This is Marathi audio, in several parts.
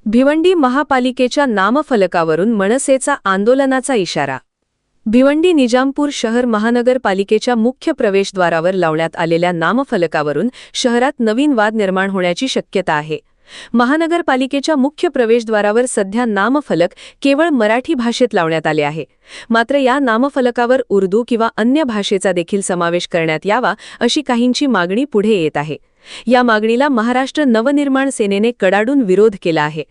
भिवंडी महापालिकेच्या नामफलकावरून मनसेचा आंदोलनाचा इशारा। भिवंडी निजामपूर शहर महानगरपालिकेच्या मुख्य प्रवेशद्वारावर लावण्यात आलेल्या नामफलकावरून शहरात नवीन वाद निर्माण होण्याची शक्यता आहे। महानगरपालिकेच्या मुख्य प्रवेशद्वारावर सध्या नामफलक केवळ मराठी भाषेत लावण्यात आले आहे। मात्र या नामफलकावर उर्दू किंवा अन्य भाषेचा देखील समावेश करण्यात यावा अशी काहींची मागणी पुढे येत आहे। या मागणीला महाराष्ट्र नवनिर्माण सेनेने कडाडून विरोध केला आहे।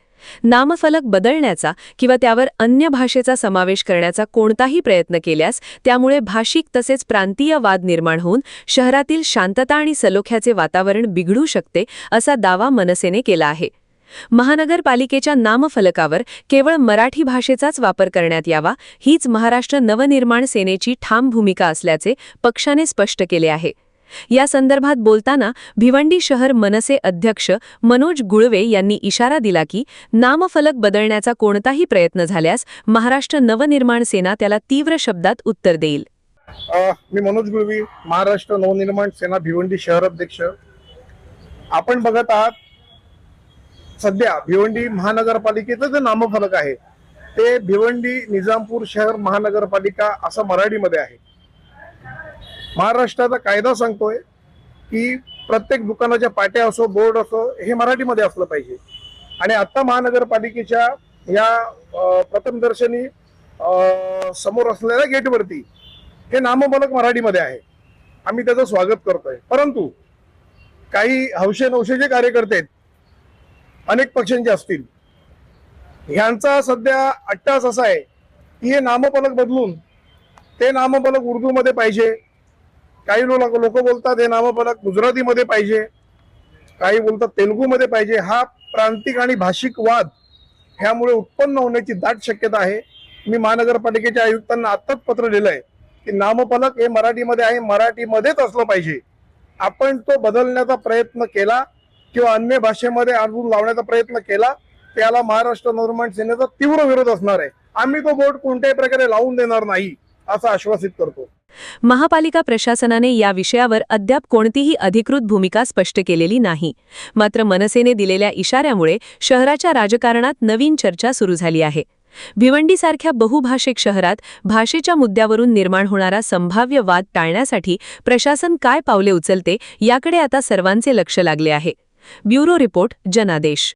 नामफलक बदलण्याचा किंवा त्यावर अन्य भाषेचा समावेश करण्याचा कोणताही प्रयत्न केल्यास त्यामुळे भाषिक तसेच प्रांतीय वाद निर्माण होऊन शहरातील शांतता आणि सलोख्याचे वातावरण बिघडू शकते असा दावा मनसेने केला आहे। महानगरपालिकेच्या नामफलकावर केवळ मराठी भाषेचाच वापर करण्यात यावा हीच महाराष्ट्र नवनिर्माण सेनेची ठाम भूमिका असल्याचे पक्षाने स्पष्ट केले आहे। या संदर्भात बोलताना भिवंडी शहर मनसे अध्यक्ष मनोज गुळवे यांनी इशारा दिला की नामफलक बदलण्याचा कोणताही प्रयत्न झाल्यास महाराष्ट्र नवनिर्माण सेना त्याला तीव्र शब्दात उत्तर देईल। मी मनोज गुळवे, महाराष्ट्र नवनिर्माण सेना भिवंडी शहर अध्यक्ष। आपण बघत आहात सध्या भिवंडी महानगरपालिकेचं जे नामफलक आहे ते भिवंडी निजामपूर शहर महानगरपालिका असं मराठीमध्ये आहे। महाराष्ट्राचा कायदा सांगतोय की प्रत्येक दुकानाच्या पाट्या असो बोर्ड असो हे मराठीमध्ये असलं पाहिजे। आणि आता महानगरपालिकेच्या या प्रथमदर्शनी समोर असलेल्या गेटवरती हे नामफलक मराठीमध्ये आहे। आम्ही त्याचं स्वागत करतोय, परंतु काही हौशे-नौशेचे कार्यकर्ते अनेक पक्षांचे असतील, ह्यांचा सध्या अट्टास असा आहे की हे नामफलक बदलून ते नामफलक उर्दूमध्ये पाहिजे। काही लोक बोलतात हे नामफलक गुजरातीमध्ये पाहिजे, काही बोलतात तेलुगूमध्ये पाहिजे। हा प्रांतिक आणि भाषिक वाद ह्यामुळे उत्पन्न होण्याची दाट शक्यता आहे। मी महानगरपालिकेच्या आयुक्तांना आत्ताच पत्र लिहिलंय की नामफलक हे मराठीमध्ये आहे, मराठीमध्येच असलं पाहिजे। आपण तो बदलण्याचा प्रयत्न केला किंवा अन्य भाषेमध्ये आणून लावण्याचा प्रयत्न केला त्याला महाराष्ट्र नवनिर्माण सेनेचा तीव्र विरोध असणार आहे। आम्ही तो बोर्ड कोणत्याही प्रकारे लावून देणार नाही असं आश्वासित करतो। महापालिका प्रशासनाने या विषयावर अद्याप कोणतीही अधिकृत भूमिका स्पष्ट केलेली नाही। मात्र मनसेने दिलेल्या इशाऱ्यामुळे शहराच्या राजकारणात नवीन चर्चा सुरू झाली आहे। भिवंडीसारख्या बहुभाषिक शहरात भाषेच्या मुद्द्यावरून निर्माण होणारा संभाव्य वाद टाळण्यासाठी प्रशासन काय पावले उचलते याकडे आता सर्वांचे लक्ष लागले आहे। ब्युरो रिपोर्ट, जनादेश।